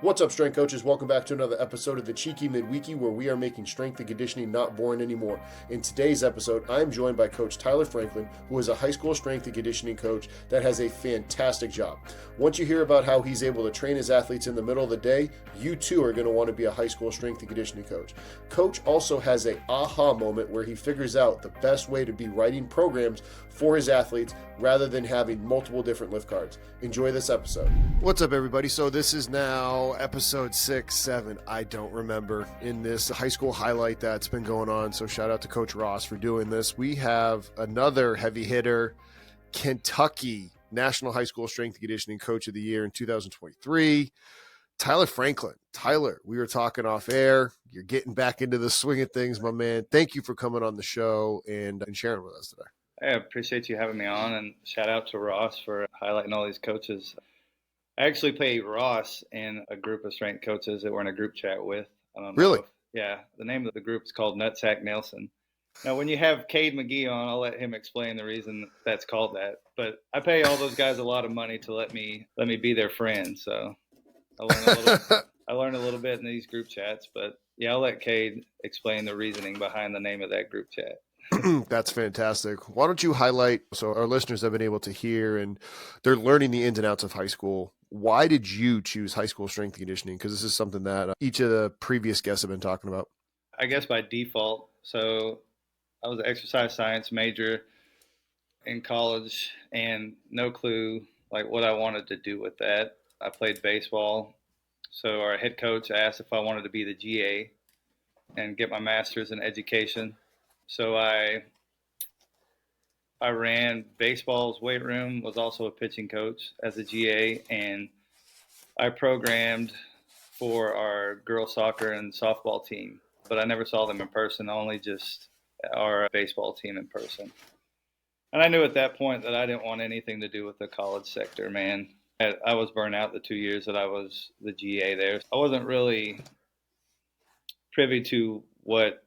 What's up, strength coaches? Welcome back to another episode of the Cheeky Midweeky, where we are making strength and conditioning not boring anymore. In today's episode, I am joined by Coach Tyler Franklin, who is a high school strength and conditioning coach that has a fantastic job. Once you hear about how he's able to train his athletes in the middle of the day, you too are going to want to be a high school strength and conditioning coach. Coach also has a aha moment where he figures out the best way to be writing programs for his athletes rather than having multiple different lift cards. Enjoy this episode. What's up, everybody? So this is now episode 6, 7, I don't remember, in this high school highlight that's been going on. So shout out to Coach Ross for doing this. We have another heavy hitter, Kentucky National High School Strength and Conditioning Coach of the Year in 2023, Tyler Franklin. Tyler, we were talking off air. You're getting back into the swing of things, my man. Thank you for coming on the show and sharing with us today. I appreciate you having me on, and shout out to Ross for highlighting all these coaches. I actually played Ross in a group of strength coaches that we're in a group chat with. Really? Yeah, the name of the group is called Nutsack Nelson. Now, when you have Cade McGee on, I'll let him explain the reason that's called that. But I pay all those guys a lot of money to let me be their friend. So I learn a little bit in these group chats. But yeah, I'll let Cade explain the reasoning behind the name of that group chat. That's fantastic. Why don't you highlight, so our listeners have been able to hear and they're learning the ins and outs of high school. Why did you choose high school strength and conditioning? Because this is something that each of the previous guests have been talking about. I guess by default. So I was an exercise science major in college and no clue like what I wanted to do with that. I played baseball. So our head coach asked if I wanted to be the GA and get my master's in education. So I ran baseball's weight room, was also a pitching coach as a GA, and I programmed for our girls soccer and softball team, but I never saw them in person, only just our baseball team in person. And I knew at that point that I didn't want anything to do with the college sector, man. I was burnt out the 2 years that I was the GA there. I wasn't really privy to what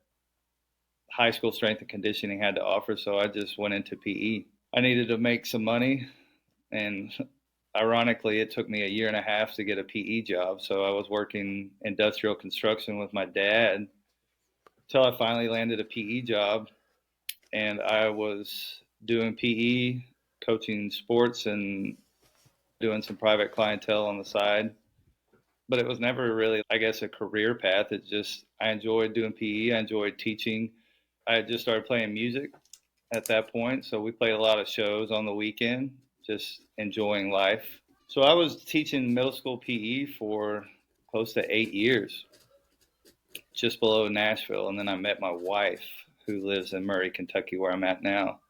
high school strength and conditioning had to offer, so I just went into PE. I needed to make some money, and ironically, it took me a year and a half to get a PE job. So I was working industrial construction with my dad until I finally landed a PE job, and I was doing PE, coaching sports, and doing some private clientele on the side. But it was never really, I guess, a career path. It just, I enjoyed doing PE. I enjoyed teaching. I had just started playing music at that point, so we played a lot of shows on the weekend, just enjoying life. So I was teaching middle school PE for close to 8 years, just below Nashville, and then I met my wife, who lives in Murray, Kentucky, where I'm at now.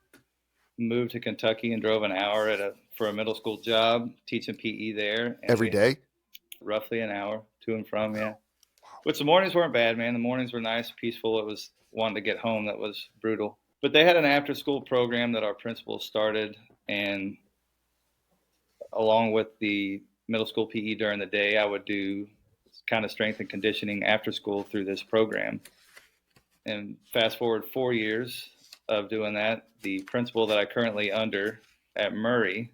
Moved to Kentucky and drove an hour for a middle school job, teaching PE there. Every day? Roughly an hour, to and from, yeah. Which the mornings weren't bad, man. The mornings were nice, peaceful. It was wanting to get home that was brutal. But they had an after-school program that our principal started, and along with the middle school PE during the day, I would do kind of strength and conditioning after school through this program. And fast forward 4 years of doing that, the principal that I currently under at Murray,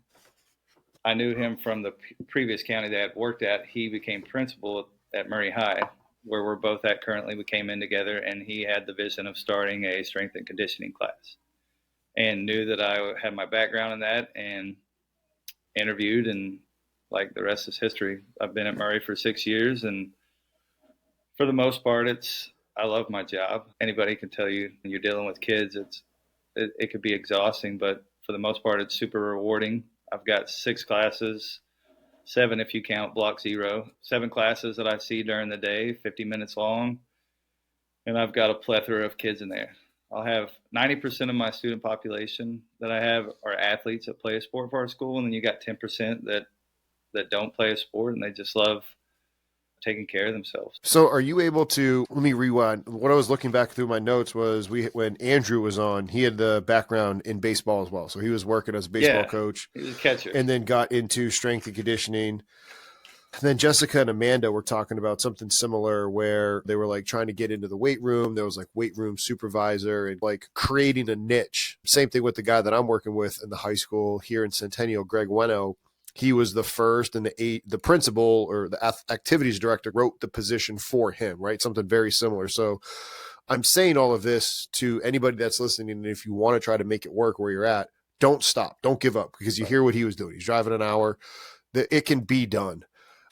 I knew him from the previous county that I had worked at. He became principal at Murray High, where we're both at currently. We came in together, and he had the vision of starting a strength and conditioning class and knew that I had my background in that and interviewed, and like the rest is history. I've been at Murray for 6 years, and for the most part, I love my job. Anybody can tell you when you're dealing with kids, it could be exhausting, but for the most part, it's super rewarding. I've got 6 classes, 7 if you count block 0, 7 classes that I see during the day, 50 minutes long, and I've got a plethora of kids in there. I'll have 90% of my student population that I have are athletes that play a sport for our school, and then you got 10% that don't play a sport, and they just love taking care of themselves. So are you able to, let me rewind. What I was looking back through my notes was when Andrew was on, he had the background in baseball as well. So he was working as a baseball coach. He was a catcher. And then got into strength and conditioning. And then Jessica and Amanda were talking about something similar where they were like trying to get into the weight room. There was like weight room supervisor and like creating a niche. Same thing with the guy that I'm working with in the high school here in Centennial, Greg Weno. he was the first, and the principal or the activities director wrote the position for him, right? Something very similar. So I'm saying all of this to anybody that's listening. And if you want to try to make it work where you're at, don't stop, don't give up, because you hear what he was doing. He's driving an hour. It can be done.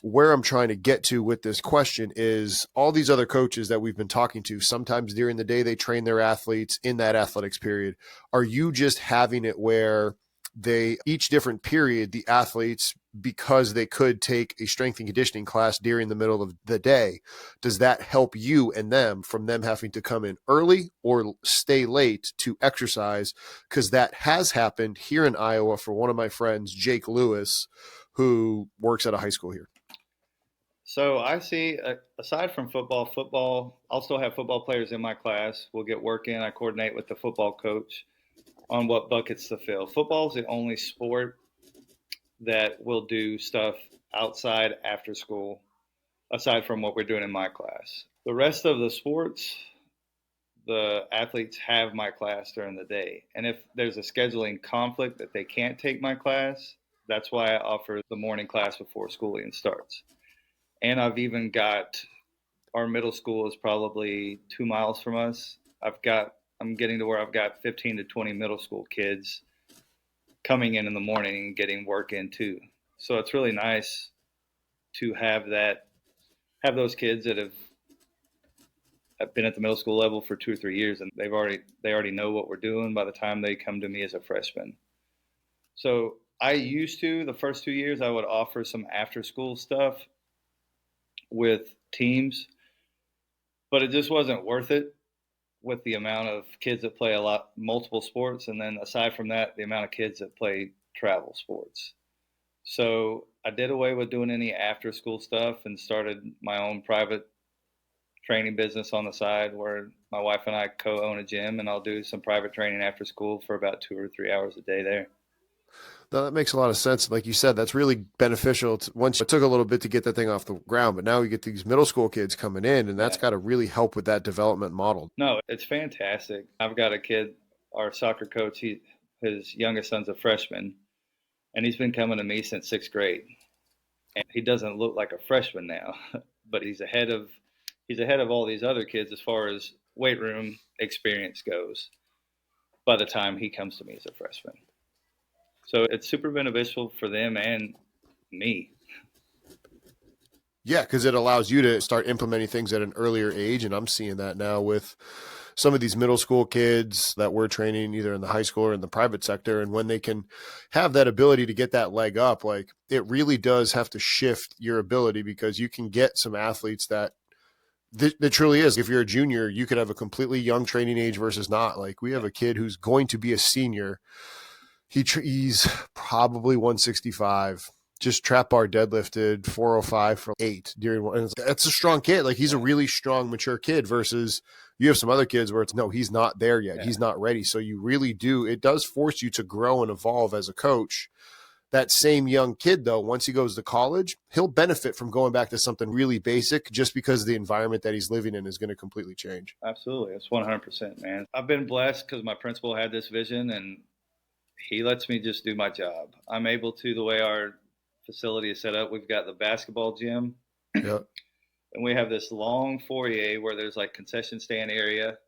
Where I'm trying to get to with this question is all these other coaches that we've been talking to, sometimes during the day, they train their athletes in that athletics period. Are you just having it where each different period, the athletes, because they could take a strength and conditioning class during the middle of the day, does that help you and them from them having to come in early or stay late to exercise? Because that has happened here in Iowa for one of my friends, Jake Lewis, who works at a high school here. So I see, aside from football, I'll still have football players in my class. We'll get work in. I coordinate with the football coach on what buckets to fill. Football is the only sport that will do stuff outside after school, aside from what we're doing in my class. The rest of the sports, the athletes have my class during the day. And if there's a scheduling conflict that they can't take my class, that's why I offer the morning class before schooling starts. And I've even got, our middle school is probably 2 miles from us. I'm getting to where I've got 15 to 20 middle school kids coming in the morning and getting work in too. So it's really nice to have those kids that have been at the middle school level for 2 or 3 years, and they already know what we're doing by the time they come to me as a freshman. So the first 2 years, I would offer some after school stuff with teams, but it just wasn't worth it with the amount of kids that play multiple sports. And then aside from that, the amount of kids that play travel sports. So I did away with doing any after school stuff and started my own private training business on the side where my wife and I co-own a gym, and I'll do some private training after school for about 2 or 3 hours a day there. No, that makes a lot of sense. Like you said, that's really beneficial. Once it took a little bit to get that thing off the ground, but now you get these middle school kids coming in, and that's got to really help with that development model. No, it's fantastic. I've got a kid, our soccer coach, his youngest son's a freshman, and he's been coming to me since 6th grade. And he doesn't look like a freshman now, but he's ahead of all these other kids as far as weight room experience goes by the time he comes to me as a freshman. So it's super beneficial for them and me. Yeah, because it allows you to start implementing things at an earlier age. And I'm seeing that now with some of these middle school kids that we're training either in the high school or in the private sector. And when they can have that ability to get that leg up, like it really does have to shift your ability, because you can get some athletes that truly is. If you're a junior, you could have a completely young training age versus not. Like we have a kid who's going to be a senior. He's probably 165, just trap bar deadlifted 405 from 8 during one. That's a strong kid. Like he's a really strong, mature kid versus you have some other kids where it's no, he's not there yet. Yeah. He's not ready. So you really do. It does force you to grow and evolve as a coach. That same young kid, though, once he goes to college, he'll benefit from going back to something really basic just because the environment that he's living in is going to completely change. Absolutely. It's 100%, man. I've been blessed because my principal had this vision and he lets me just do my job. I'm able to, the way our facility is set up, we've got the basketball gym. Yep. And we have this long foyer where there's like concession stand area.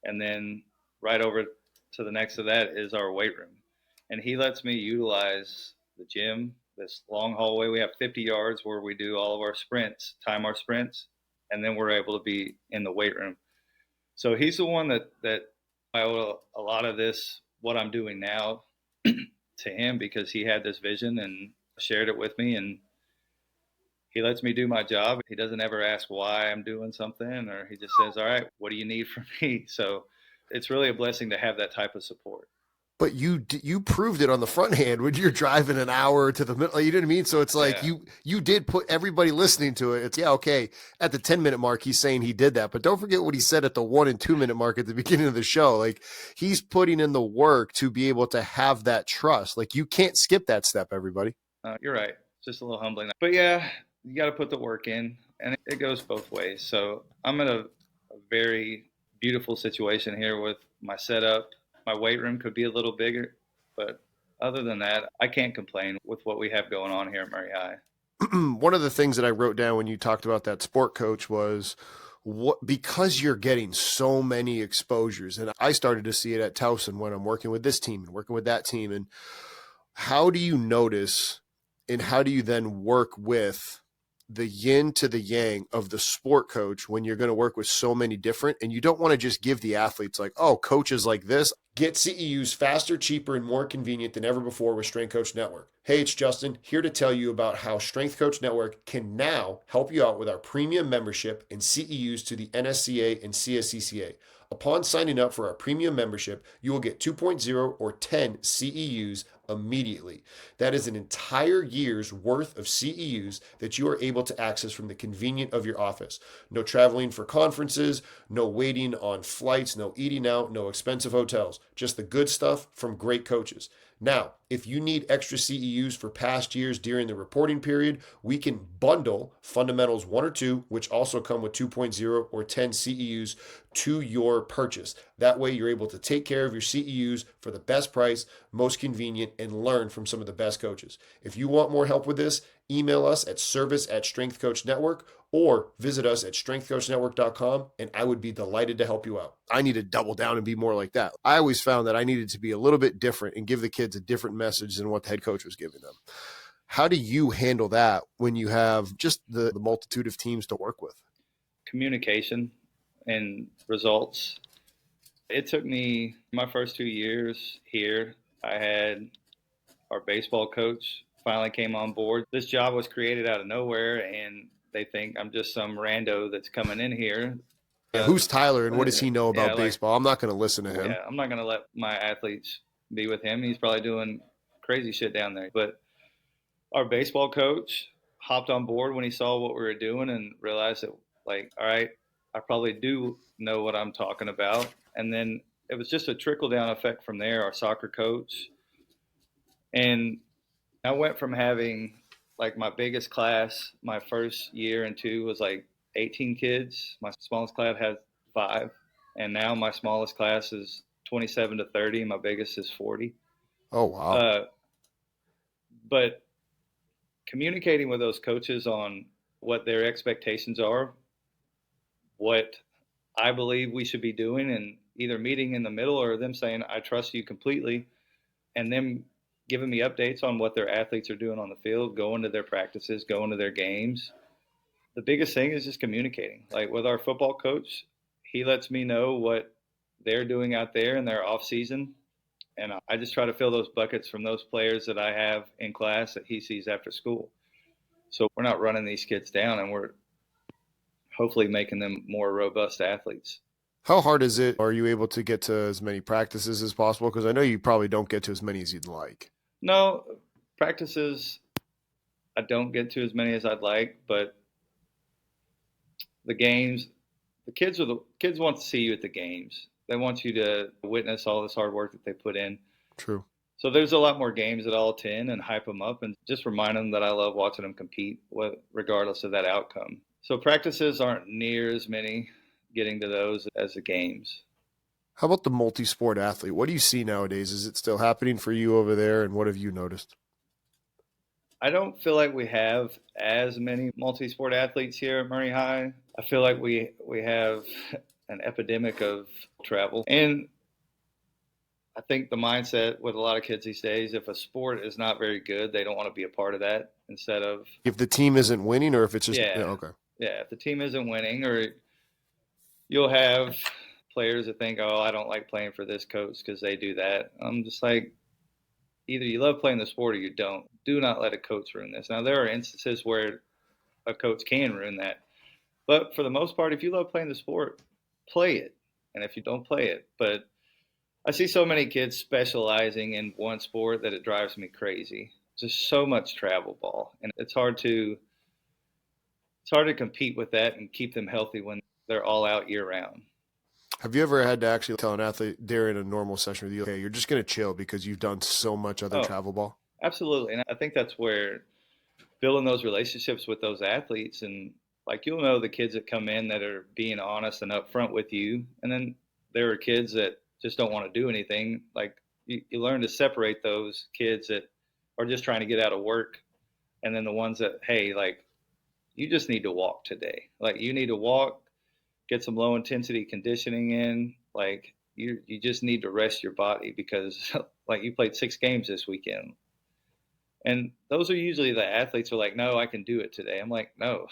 And then right over to the next to that is our weight room. And he lets me utilize the gym, this long hallway. We have 50 yards where we do all of our sprints, time our sprints, and then we're able to be in the weight room. So he's the one that I owe a lot of this, what I'm doing now, to him, because he had this vision and shared it with me, and he lets me do my job. He doesn't ever ask why I'm doing something, or he just says, all right, what do you need from me? So it's really a blessing to have that type of support. But you proved it on the front hand when you're driving an hour to the middle. You know what I mean? So it's like you did put everybody listening to it. It's okay. At the 10-minute mark, he's saying he did that, but don't forget what he said at the 1 and 2 minute mark at the beginning of the show. Like he's putting in the work to be able to have that trust. Like you can't skip that step, everybody. You're right. It's just a little humbling, but yeah, you got to put the work in, and it goes both ways. So I'm in a very beautiful situation here with my setup. My weight room could be a little bigger, but other than that, I can't complain with what we have going on here at Murray High. One of the things that I wrote down when you talked about that sport coach was because you're getting so many exposures, and I started to see it at Towson when I'm working with this team and working with that team. And how do you notice and how do you then work with the yin to the yang of the sport coach when you're going to work with so many different, and you don't want to just give the athletes like, oh, coaches like this. Get CEUs faster, cheaper, and more convenient than ever before with Strength Coach Network. Hey, it's Justin here to tell you about how Strength Coach Network can now help you out with our premium membership and CEUs to the NSCA and CSCCa. Upon signing up for our premium membership, you will get 2.0 or 10 CEUs immediately. That is an entire year's worth of CEUs that you are able to access from the convenience of your office. No traveling for conferences, no waiting on flights, no eating out, no expensive hotels. Just the good stuff from great coaches. Now, if you need extra CEUs for past years during the reporting period, we can bundle Fundamentals 1 or 2, which also come with 2.0 or 10 CEUs to your purchase. That way you're able to take care of your CEUs for the best price, most convenient, and learn from some of the best coaches. If you want more help with this, email us at service@Strength Coach Network or visit us at strengthcoachnetwork.com, and I would be delighted to help you out. I need to double down and be more like that. I always found that I needed to be a little bit different and give the kids a different message than what the head coach was giving them. How do you handle that when you have just the multitude of teams to work with? Communication and results. It took me my first 2 years here. I had our baseball coach finally came on board. This job was created out of nowhere, and they think I'm just some rando that's coming in here. Yeah, who's Tyler and what does he know about baseball? I'm not going to listen to him. Yeah, I'm not going to let my athletes be with him. He's probably doing crazy shit down there. But our baseball coach hopped on board when he saw what we were doing and realized that, like, all right, I probably do know what I'm talking about. And then it was just a trickle down effect from there. Our soccer coach. And I went from having like my biggest class my first year and two was like 18 kids. My smallest class had 5. And now my smallest class is 27 to 30. My biggest is 40. Oh, wow. But communicating with those coaches on what their expectations are, what I believe we should be doing, and either meeting in the middle or them saying, I trust you completely, and them giving me updates on what their athletes are doing on the field, going to their practices, going to their games. The biggest thing is just communicating. Like with our football coach, he lets me know what they're doing out there in their off season. And I just try to fill those buckets from those players that I have in class that he sees after school. So we're not running these kids down, and we're hopefully making them more robust athletes. How hard is it? Are you able to get to as many practices as possible? Because I know you probably don't get to as many as you'd like. No, practices, I don't get to as many as I'd like, but the games, the kids want to see you at the games. They want you to witness all this hard work that they put in. True. So there's a lot more games that I'll attend and hype them up and just remind them that I love watching them compete regardless of that outcome. So practices aren't near as many getting to those as the games. How about the multi-sport athlete? What do you see nowadays? Is it still happening for you over there, and what have you noticed? I don't feel like we have as many multi-sport athletes here at Murray High. I feel like we have an epidemic of travel. And I think the mindset with a lot of kids these days, if a sport is not very good, they don't want to be a part of that instead of... If the team isn't winning or if it's just... Yeah, okay. Yeah, if the team isn't winning, or you'll have players that think, oh, I don't like playing for this coach because they do that. I'm just like, either you love playing the sport or you don't. Do not let a coach ruin this. Now, there are instances where a coach can ruin that. But for the most part, if you love playing the sport, play it. And if you don't, play it. But I see so many kids specializing in one sport that it drives me crazy. Just so much travel ball. And it's hard to compete with that and keep them healthy when they're all out year round. Have you ever had to actually tell an athlete during a normal session with you, hey, you're just going to chill because you've done so much other travel ball? Absolutely. And I think that's where building those relationships with those athletes, and like, you'll know the kids that come in that are being honest and upfront with you. And then there are kids that just don't want to do anything. Like you learn to separate those kids that are just trying to get out of work, and then the ones that, hey, like, you just need to walk today. Like, you need to walk, get some low intensity conditioning in. Like, you just need to rest your body because like you played 6 games this weekend. And those are usually the athletes are like, no, I can do it today. I'm like, no,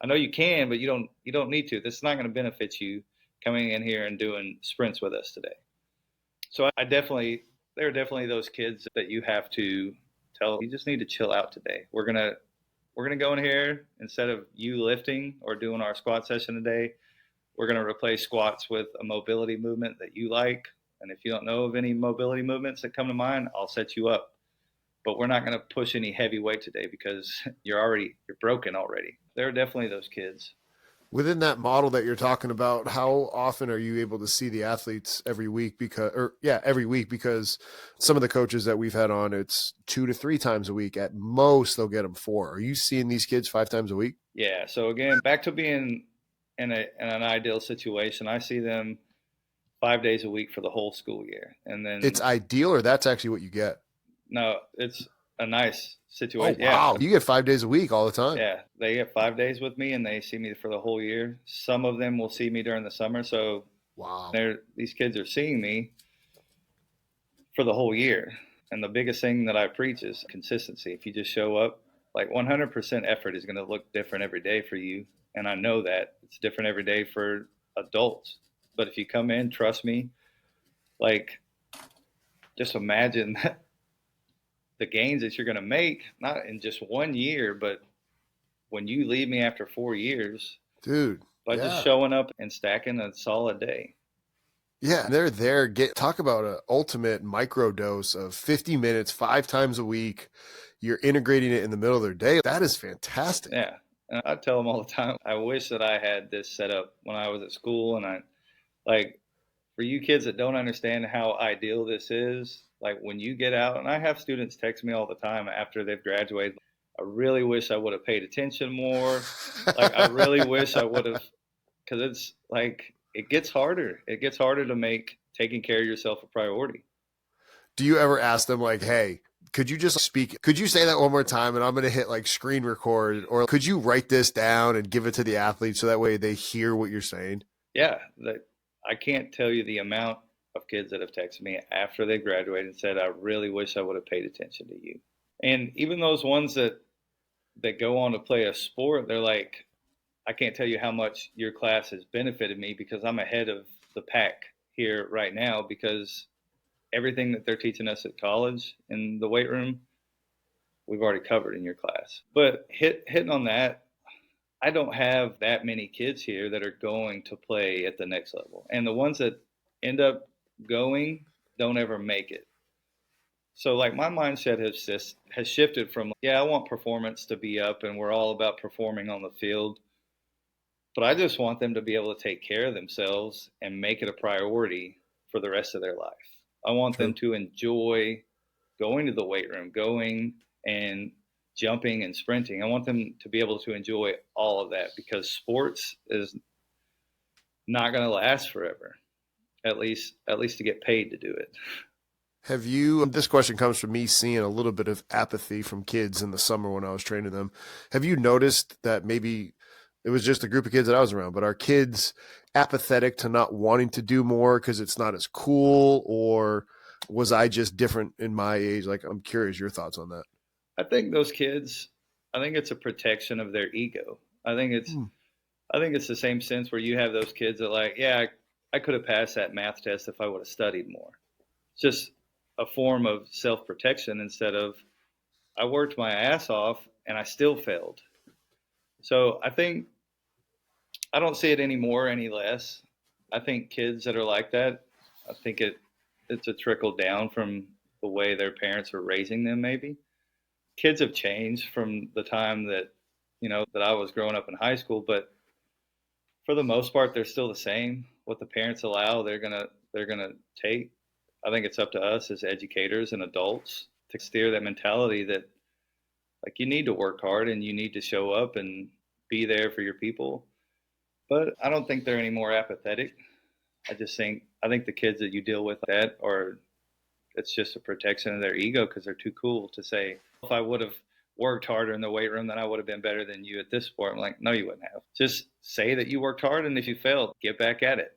I know you can, but you don't need to. This is not going to benefit you coming in here and doing sprints with us today. So there are definitely those kids that you have to tell, you just need to chill out today. We're gonna go in here, instead of you lifting or doing our squat session today, we're gonna replace squats with a mobility movement that you like. And if you don't know of any mobility movements that come to mind, I'll set you up. But we're not gonna push any heavy weight today because you're broken already. There are definitely those kids. Within that model that you're talking about, how often are you able to see the athletes every week? Every week, because some of the coaches that we've had on, it's 2 to 3 times a week. At most, they'll get them 4. Are you seeing these kids 5 times a week? Yeah. So again, back to being in an ideal situation, I see them 5 days a week for the whole school year. And then It's ideal, or that's actually what you get? No, it's a nice situation. Oh, wow. Yeah. You get 5 days a week all the time. Yeah. They get 5 days with me and they see me for the whole year. Some of them will see me during the summer. So wow, these kids are seeing me for the whole year. And the biggest thing that I preach is consistency. If you just show up, like 100% effort is going to look different every day for you. And I know that it's different every day for adults. But if you come in, trust me, like, just imagine the gains that you're going to make, not in just 1 year, but when you leave me after 4 years, dude, by just showing up and stacking a solid day. Yeah, they're there. Talk about an ultimate micro dose of 50 minutes, 5 times a week. You're integrating it in the middle of their day. That is fantastic. Yeah. And I tell them all the time, I wish that I had this set up when I was at school. And for you kids that don't understand how ideal this is, like when you get out, and I have students text me all the time after they've graduated, I really wish I would have paid attention more. Like, I really wish I would have, because it's like, it gets harder. It gets harder to make taking care of yourself a priority. Do you ever ask them, like, hey, could you just speak? Could you say that one more time? And I'm going to hit like screen record, or could you write this down and give it to the athlete so that way they hear what you're saying? Yeah. I can't tell you the amount of kids that have texted me after they graduated and said, I really wish I would have paid attention to you. And even those ones that go on to play a sport, they're like, I can't tell you how much your class has benefited me because I'm ahead of the pack here right now, because everything that they're teaching us at college in the weight room, we've already covered in your class. But hitting on that, I don't have that many kids here that are going to play at the next level. And the ones that end up going don't ever make it. So like my mindset has shifted from, I want performance to be up and we're all about performing on the field. But I just want them to be able to take care of themselves and make it a priority for the rest of their life. I want them to enjoy going to the weight room, going and jumping and sprinting. I want them to be able to enjoy all of that, because sports is not going to last forever, at least to get paid to do it. This question comes from me seeing a little bit of apathy from kids in the summer when I was training them. Have you noticed that maybe it was just a group of kids that I was around, but are kids apathetic to not wanting to do more because it's not as cool, or was I just different in my age? Like, I'm curious your thoughts on that. I think those kids, I think it's a protection of their ego. I think it's the same sense where you have those kids that like, I could have passed that math test if I would have studied more. It's just a form of self-protection instead of, I worked my ass off and I still failed. So I don't see it anymore, any less. I think kids that are like that, I think it's a trickle down from the way their parents are raising them. Maybe kids have changed from the time that I was growing up in high school, but for the most part, they're still the same. What the parents allow, they're gonna take. I think it's up to us as educators and adults to steer that mentality that, like, you need to work hard and you need to show up and be there for your people. But I don't think they're any more apathetic. I think the kids that you deal with that are it's just a protection of their ego because they're too cool to say, if I would have worked harder in the weight room, then I would have been better than you at this sport. I'm like, no, you wouldn't have. Just say that you worked hard, and if you failed, get back at it.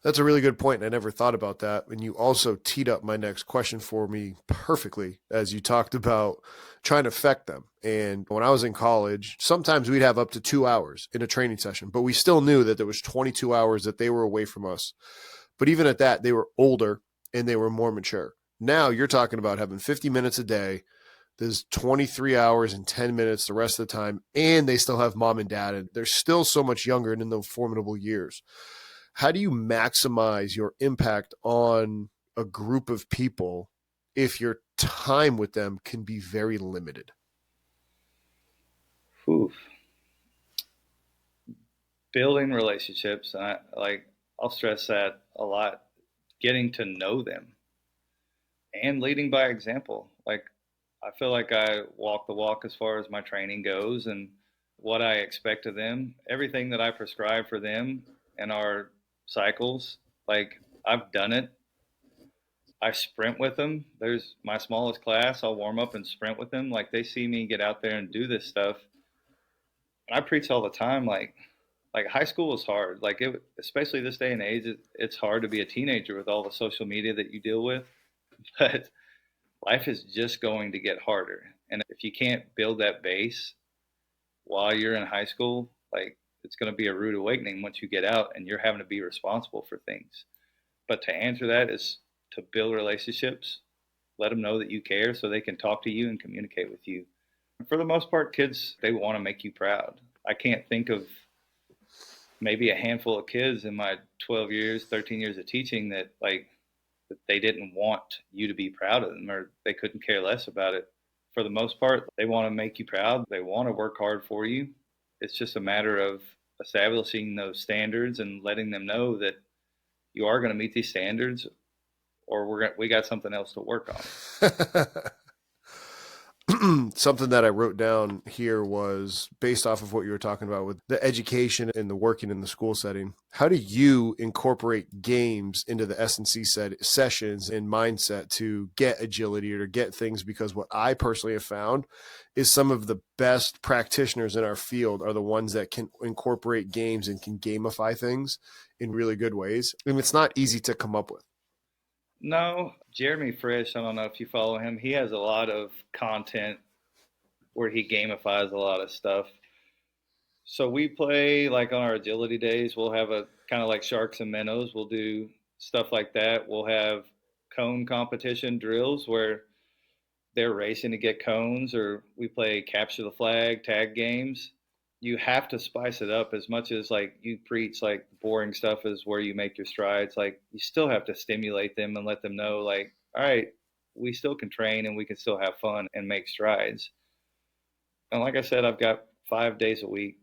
That's a really good point. I never thought about that. And you also teed up my next question for me perfectly as you talked about trying to affect them. And when I was in college, sometimes we'd have up to 2 hours in a training session, but we still knew that there was 22 hours that they were away from us. But even at that, they were older and they were more mature. Now you're talking about having 50 minutes a day. There's 23 hours and 10 minutes the rest of the time, and they still have mom and dad, and they're still so much younger and in those formidable years. How do you maximize your impact on a group of people if your time with them can be very limited? Oof. Building relationships, I'll stress that a lot, getting to know them and leading by example. Like, I feel like I walk the walk as far as my training goes and what I expect of them. Everything that I prescribe for them in our cycles, like, I've done it. I sprint with them. There's my smallest class. I'll warm up and sprint with them. Like, they see me get out there and do this stuff. And I preach all the time, like high school is hard. Like, especially this day and age, it's hard to be a teenager with all the social media that you deal with. But life is just going to get harder. And if you can't build that base while you're in high school, like, it's going to be a rude awakening once you get out and you're having to be responsible for things. But to answer that is to build relationships, let them know that you care so they can talk to you and communicate with you. For the most part, kids, they want to make you proud. I can't think of maybe a handful of kids in my 12 years, 13 years of teaching that they didn't want you to be proud of them, or they couldn't care less about it. For the most part, they want to make you proud. They want to work hard for you. It's just a matter of establishing those standards and letting them know that you are going to meet these standards, or we got something else to work on. Something that I wrote down here was based off of what you were talking about with the education and the working in the school setting. How do you incorporate games into the S&C sessions and mindset to get agility or to get things? Because what I personally have found is some of the best practitioners in our field are the ones that can incorporate games and can gamify things in really good ways. And it's not easy to come up with. No, Jeremy Frisch, I don't know if you follow him. He has a lot of content where he gamifies a lot of stuff. So we play, like, on our agility days, we'll have a kind of like sharks and minnows. We'll do stuff like that. We'll have cone competition drills where they're racing to get cones, or we play capture the flag, tag games. You have to spice it up as much as, like, you preach, like, boring stuff is where you make your strides. Like, you still have to stimulate them and let them know, like, all right, we still can train and we can still have fun and make strides. And like I said, I've got 5 days a week,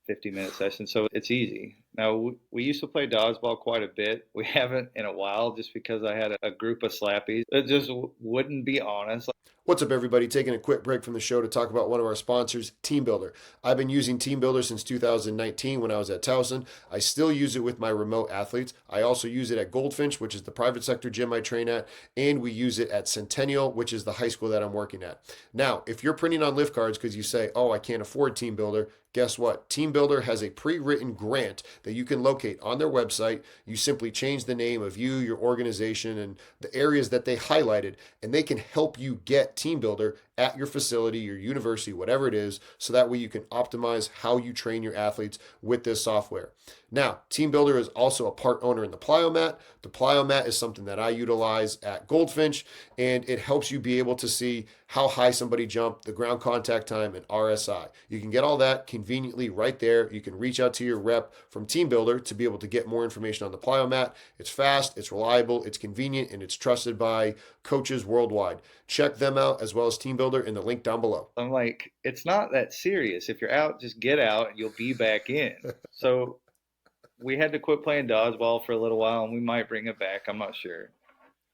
50-minute sessions, so it's easy. Now, we used to play dodgeball quite a bit. We haven't in a while just because I had a group of slappies that just wouldn't be honest. What's up, everybody? Taking a quick break from the show to talk about one of our sponsors, TeamBuildr. I've been using TeamBuildr since 2019 when I was at Towson. I still use it with my remote athletes. I also use it at Goldfinch, which is the private sector gym I train at, and we use it at Centennial, which is the high school that I'm working at. Now, if you're printing on lift cards because you say, oh, I can't afford TeamBuildr, guess what? TeamBuildr has a pre-written grant that you can locate on their website. You simply change the name of you, your organization, and the areas that they highlighted, and they can help you get TeamBuildr at your facility, your university, whatever it is, so that way you can optimize how you train your athletes with this software. Now, TeamBuildr is also a part owner in the Plyomat. The Plyomat is something that I utilize at Goldfinch, and it helps you be able to see how high somebody jumped, the ground contact time, and RSI. You can get all that conveniently right there. You can reach out to your rep from TeamBuildr to be able to get more information on the Plyomat. It's fast, it's reliable, it's convenient, and it's trusted by coaches worldwide. Check them out as well as TeamBuildr in the link down below. I'm like, it's not that serious. If you're out, just get out and you'll be back in. So we had to quit playing dodgeball for a little while, and we might bring it back. I'm not sure.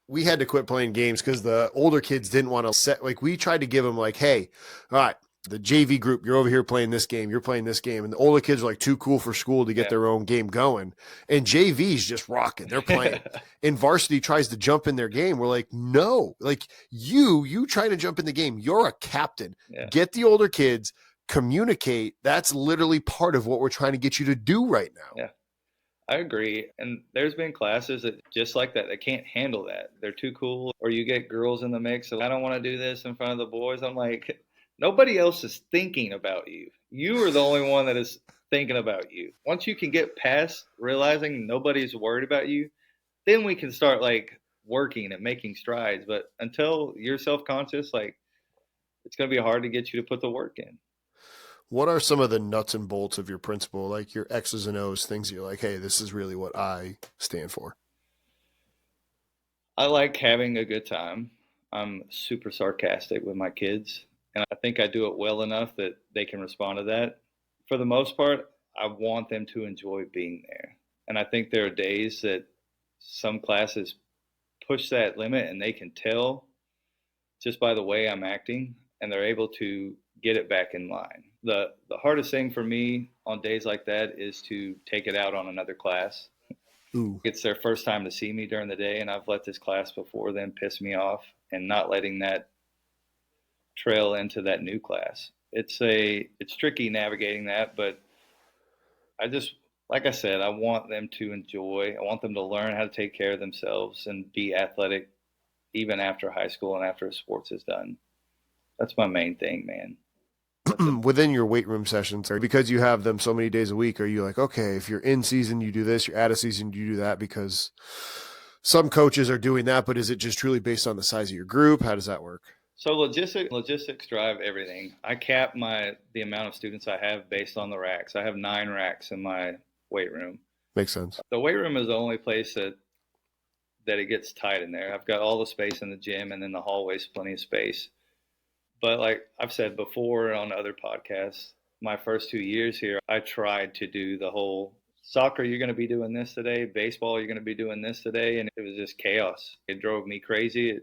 We had to quit playing games because the older kids didn't want to set, like, we tried to give them like, hey, all right, The JV group, you're over here playing this game, you're playing this game, and the older kids are like too cool for school to get their own game going. And JV's just rocking, they're playing. And varsity tries to jump in their game. We're like, no, like you trying to jump in the game. You're a captain. Get the older kids, communicate. That's literally part of what we're trying to get you to do right now. Yeah, I agree. And there's been classes that just like that, they can't handle that. They're too cool. Or you get girls in the mix. So I don't want to do this in front of the boys. I'm like, nobody else is thinking about you. You are the only one that is thinking about you. Once you can get past realizing nobody's worried about you, then we can start like working and making strides. But until you're self-conscious, like it's going to be hard to get you to put the work in. What are some of the nuts and bolts of your principle, like your X's and O's, things you're like, hey, this is really what I stand for? I like having a good time. I'm super sarcastic with my kids, and I think I do it well enough that they can respond to that. For the most part, I want them to enjoy being there. And I think there are days that some classes push that limit and they can tell just by the way I'm acting, and they're able to get it back in line. The hardest thing for me on days like that is to take it out on another class. Ooh. It's their first time to see me during the day, and I've let this class before then piss me off, and not letting that trail into that new class. It's tricky navigating that, but I just, like I said, I want them to enjoy. I want them to learn how to take care of themselves and be athletic even after high school and after sports is done. That's my main thing, man. Within your weight room sessions, because you have them so many days a week, are you like, okay, if you're in season, you do this, you're out of season, you do that? Because some coaches are doing that, but is it just truly based on the size of your group? How does that work? So logistics drive everything. I cap the amount of students I have based on the racks. I have 9 racks in my weight room. Makes sense. The weight room is the only place that it gets tight in there. I've got all the space in the gym, and then the hallway's plenty of space. But like I've said before on other podcasts, my first 2 years here, I tried to do the whole soccer, you're going to be doing this today, baseball, you're going to be doing this today, and it was just chaos. It drove me crazy.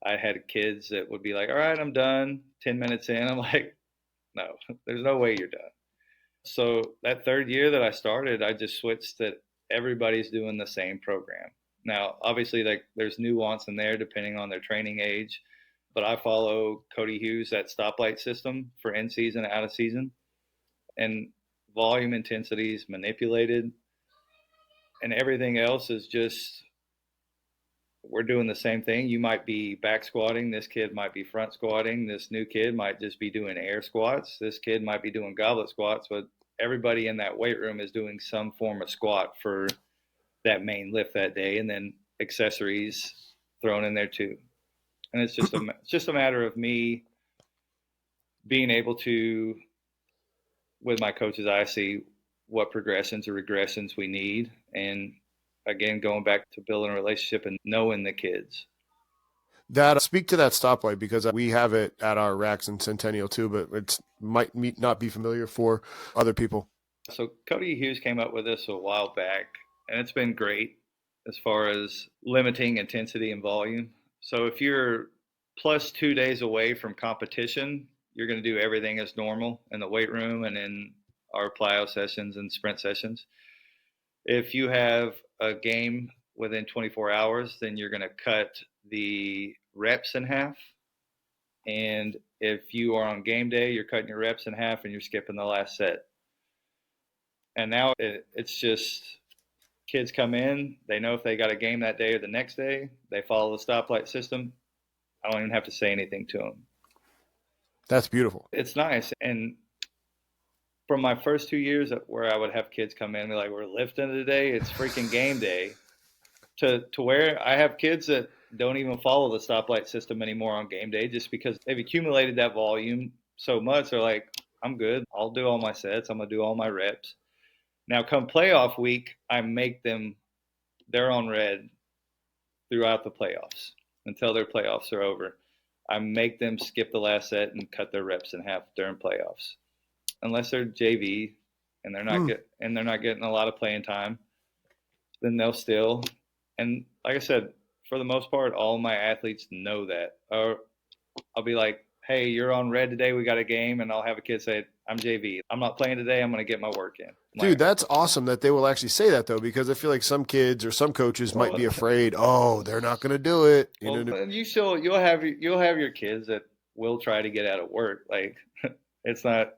I had kids that would be like, all right, I'm done. 10 minutes in, I'm like, no, there's no way you're done. So that third year that I started, I just switched that everybody's doing the same program. Now, obviously, like there's nuance in there depending on their training age, but I follow Cody Hughes, that stoplight system for in season, out of season, and volume intensity is manipulated, and everything else is just, we're doing the same thing. You might be back squatting. This kid might be front squatting. This new kid might just be doing air squats. This kid might be doing goblet squats, but everybody in that weight room is doing some form of squat for that main lift that day, and then accessories thrown in there too. And it's just a matter of me being able to, with my coaches, I see what progressions or regressions we need. And again, going back to building a relationship and knowing the kids. That speak to that stoplight, because we have it at our racks in Centennial too, but it might not be familiar for other people. So Cody Hughes came up with this a while back, and it's been great as far as limiting intensity and volume. So if you're plus 2 days away from competition, you're going to do everything as normal in the weight room and in our plyo sessions and sprint sessions. If you have a game within 24 hours, then you're going to cut the reps in half. And if you are on game day, you're cutting your reps in half and you're skipping the last set. And now it's just kids come in, they know if they got a game that day or the next day, they follow the stoplight system. I don't even have to say anything to them. That's beautiful. It's nice. And from my first 2 years where I would have kids come in and be like, we're lifting today, it's freaking game day, to where I have kids that don't even follow the stoplight system anymore on game day just because they've accumulated that volume so much. They're like, I'm good. I'll do all my sets. I'm going to do all my reps. Now, come playoff week, I make them, they're on red throughout the playoffs until their playoffs are over. I make them skip the last set and cut their reps in half during playoffs, unless they're JV and they're not getting a lot of playing time. Then they'll still, and like I said, for the most part, all my athletes know that. Or I'll be like, hey, you're on red today. We got a game. And I'll have a kid say, I'm JV. I'm not playing today. I'm going to get my work in. I'm Dude, like, that's awesome that they will actually say that, though, because I feel like some kids or some coaches might be afraid, oh, they're not going to do it. well, you'll have your kids that will try to get out of work. Like it's not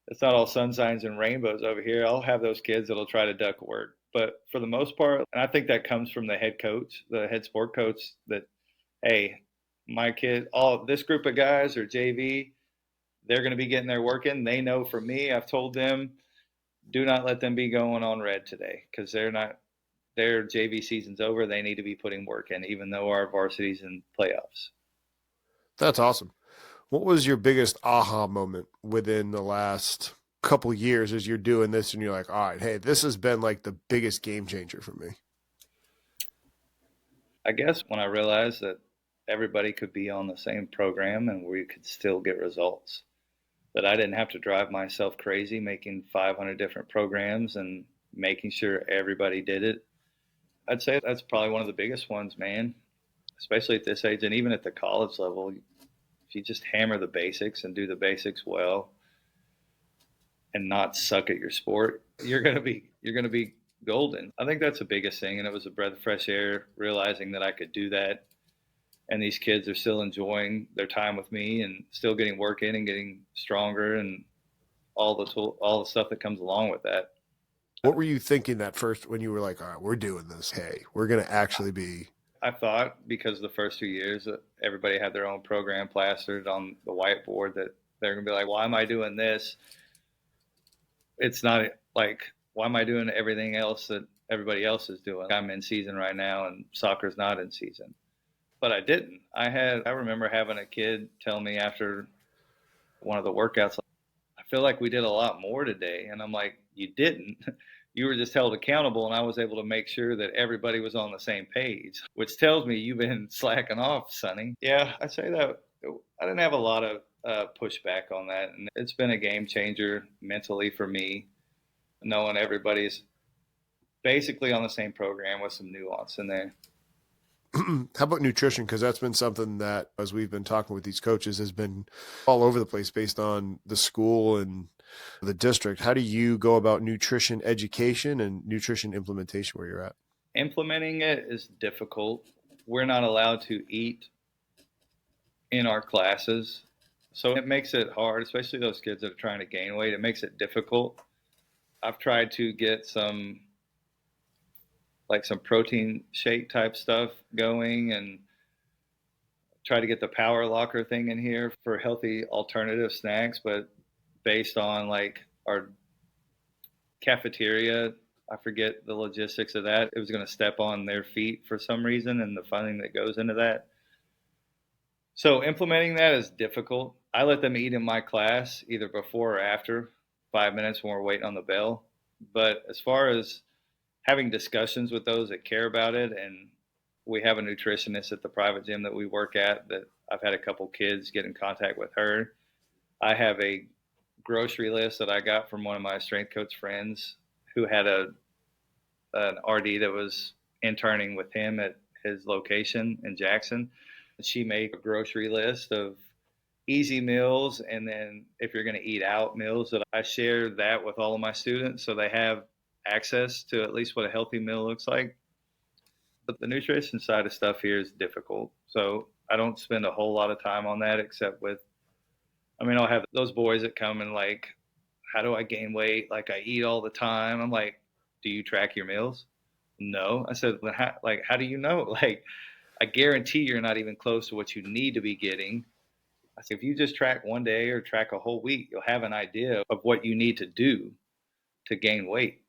it's not all sunshines and rainbows over here. I'll have those kids that'll try to duck work. But for the most part, and I think that comes from the head coach, the head sport coach, that, hey, my kid, all this group of guys are JV, they're going to be getting their work in. They know from me, I've told them, do not let them be going on red today because their JV season's over. They need to be putting work in, even though our varsity's in playoffs. That's awesome. What was your biggest aha moment within the last couple years as you're doing this and you're like, all right, hey, this has been like the biggest game changer for me? I guess when I realized that everybody could be on the same program and we could still get results, that I didn't have to drive myself crazy making 500 different programs and making sure everybody did it. I'd say that's probably one of the biggest ones, man, especially at this age and even at the college level. If you just hammer the basics and do the basics well and not suck at your sport, you're gonna be golden. I think that's the biggest thing, and it was a breath of fresh air realizing that I could do that, and these kids are still enjoying their time with me and still getting work in and getting stronger and all the stuff that comes along with that. What were you thinking that first when you were like, all right, we're doing this? Hey, we're going to actually be. I thought because the first 2 years that everybody had their own program plastered on the whiteboard that they're gonna be like, why am I doing this? It's not like, why am I doing everything else that everybody else is doing? I'm in season right now and soccer's not in season. But I didn't. I remember having a kid tell me after one of the workouts, I feel like we did a lot more today. And I'm like, you didn't. You were just held accountable, and I was able to make sure that everybody was on the same page, which tells me you've been slacking off, Sonny. Yeah, I'd say that I didn't have a lot of pushback on that, and it's been a game changer mentally for me, knowing everybody's basically on the same program with some nuance in there. How about nutrition? Because that's been something that, as we've been talking with these coaches, has been all over the place based on the school and the district. How do you go about nutrition education and nutrition implementation where you're at? Implementing it is difficult. We're not allowed to eat in our classes, so it makes it hard, especially those kids that are trying to gain weight. It makes it difficult. I've tried to get some protein shake type stuff going and try to get the power locker thing in here for healthy alternative snacks, but based on like our cafeteria, I forget the logistics of that. It was going to step on their feet for some reason and the funding that goes into that. So implementing that is difficult. I let them eat in my class either before or after 5 minutes when we're waiting on the bell. But as far as having discussions with those that care about it, and we have a nutritionist at the private gym that we work at that I've had a couple kids get in contact with her. I have a grocery list that I got from one of my strength coach friends who had an RD that was interning with him at his location in Jackson. She made a grocery list of easy meals, and then if you're going to eat out meals, that I share that with all of my students so they have access to at least what a healthy meal looks like. But the nutrition side of stuff here is difficult. So I don't spend a whole lot of time on that except with, I'll have those boys that come and like, how do I gain weight? Like I eat all the time. I'm like, do you track your meals? No. I said, how do you know? Like, I guarantee you're not even close to what you need to be getting. I said, if you just track one day or track a whole week, you'll have an idea of what you need to do to gain weight.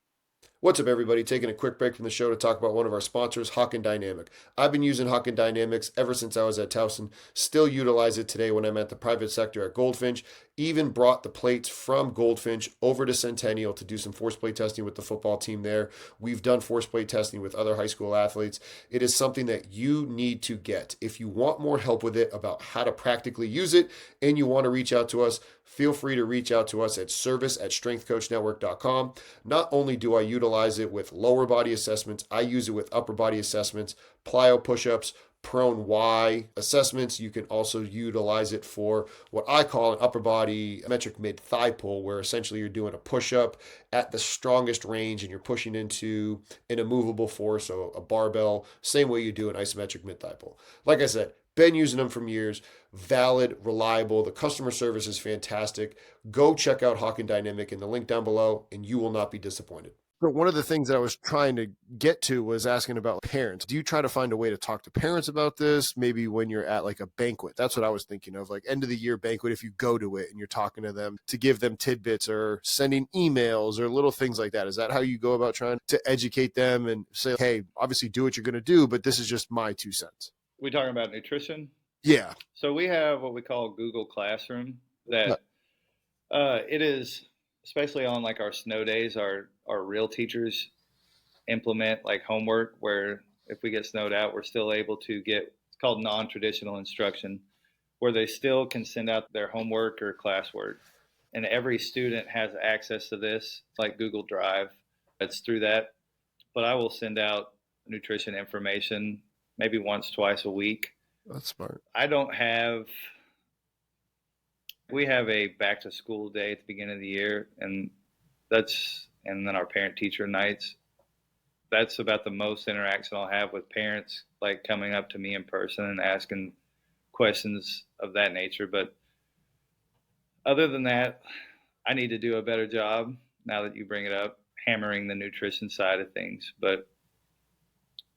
What's up, everybody? Taking a quick break from the show to talk about one of our sponsors, Hawkin Dynamics. I've been using Hawkin Dynamics ever since I was at Towson. Still utilize it today when I'm at the private sector at Goldfinch. Even brought the plates from Goldfinch over to Centennial to do some force plate testing with the football team there. We've done force plate testing with other high school athletes. It is something that you need to get. If you want more help with it about how to practically use it and you want to reach out to us, feel free to reach out to us at service@strengthcoachnetwork.com. Not only do I utilize it with lower body assessments, I use it with upper body assessments, plyo push-ups, prone Y assessments. You can also utilize it for what I call an upper body metric mid thigh pull, where essentially you're doing a push up at the strongest range and you're pushing into an immovable force, so a barbell, same way you do an isometric mid thigh pull. Like I said, been using them for years, valid, reliable. The customer service is fantastic. Go check out Hawkin Dynamic in the link down below, and you will not be disappointed. But one of the things that I was trying to get to was asking about parents. Do you try to find a way to talk to parents about this? Maybe when you're at like a banquet. That's what I was thinking of, like end of the year banquet, if you go to it and you're talking to them, to give them tidbits or sending emails or little things like that. Is that how you go about trying to educate them and say, hey, obviously do what you're going to do, but this is just my 2 cents? We talking about nutrition? Yeah. So we have what we call Google Classroom that it is, especially on like our snow days, our real teachers implement like homework where if we get snowed out, we're still able to get, it's called non-traditional instruction, where they still can send out their homework or classwork. And every student has access to this, like Google Drive. It's through that. But I will send out nutrition information maybe once, twice a week. That's smart. We have a back to school day at the beginning of the year, and then our parent teacher nights. That's about the most interaction I'll have with parents, like coming up to me in person and asking questions of that nature. But other than that, I need to do a better job, now that you bring it up, hammering the nutrition side of things. But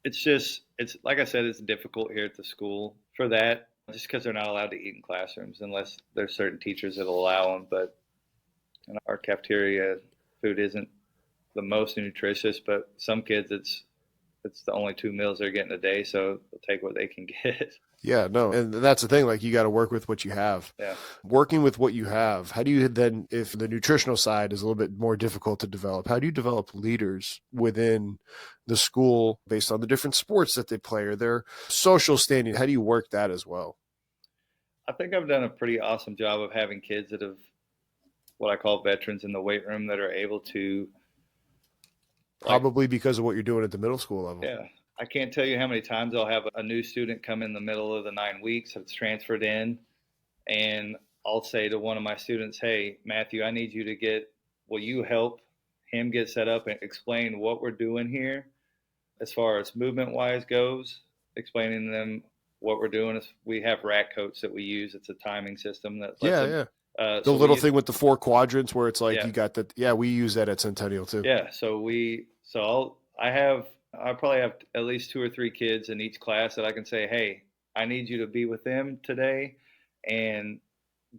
it's like I said, it's difficult here at the school for that, just because they're not allowed to eat in classrooms unless there's certain teachers that allow them. But our cafeteria food isn't the most nutritious, but some kids it's the only 2 meals they're getting a day, so they'll take what they can get. Yeah, no. And that's the thing, like you got to work with what you have. Yeah. Working with what you have, how do you then, if the nutritional side is a little bit more difficult to develop, how do you develop leaders within the school based on the different sports that they play or their social standing? How do you work that as well? I think I've done a pretty awesome job of having kids that have what I call veterans in the weight room that are able to. Probably because of what you're doing at the middle school level. Yeah. I can't tell you how many times I'll have a new student come in the middle of the 9 weeks that's transferred in, and I'll say to one of my students, hey, Matthew, I need you to will you help him get set up and explain what we're doing here as far as movement wise goes, explaining to them what we're doing. Is we have rack coats that we use. It's a timing system that lets them. The little thing with the 4 quadrants where it's like you got that. Yeah, we use that at Centennial too. Yeah, I probably have at least 2 or 3 kids in each class that I can say, hey, I need you to be with them today and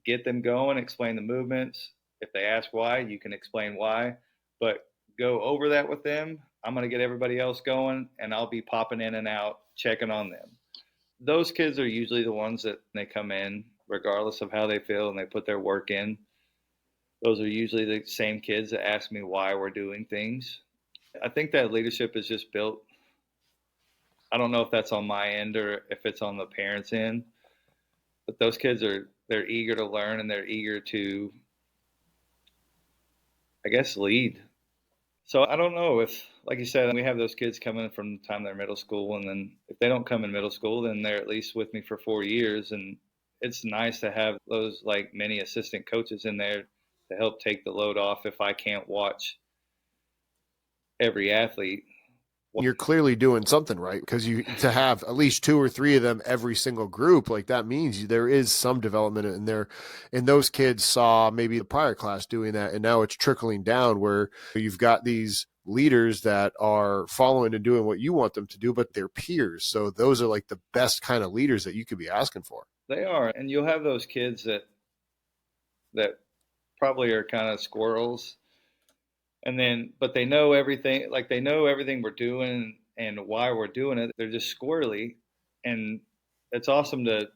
get them going, explain the movements. If they ask why, you can explain why, but go over that with them. I'm going to get everybody else going, and I'll be popping in and out, checking on them. Those kids are usually the ones that they come in, regardless of how they feel, and they put their work in. Those are usually the same kids that ask me why we're doing things. I think that leadership is just built. I don't know if that's on my end or if it's on the parents' end, but those kids they're eager to learn and they're eager to, I guess, lead. So I don't know if, like you said, we have those kids coming from the time they're middle school, and then if they don't come in middle school, then they're at least with me for 4 years, and it's nice to have those like many assistant coaches in there to help take the load off if I can't watch every athlete. You're clearly doing something right, because to have at least 2 or 3 of them every single group, like that means there is some development in there. And those kids saw maybe the prior class doing that, and now it's trickling down where you've got these leaders that are following and doing what you want them to do, but they're peers. So those are like the best kind of leaders that you could be asking for. They are, and you'll have those kids that probably are kind of squirrels. But they know everything, like they know everything we're doing and why we're doing it. They're just squirrely. And it's awesome to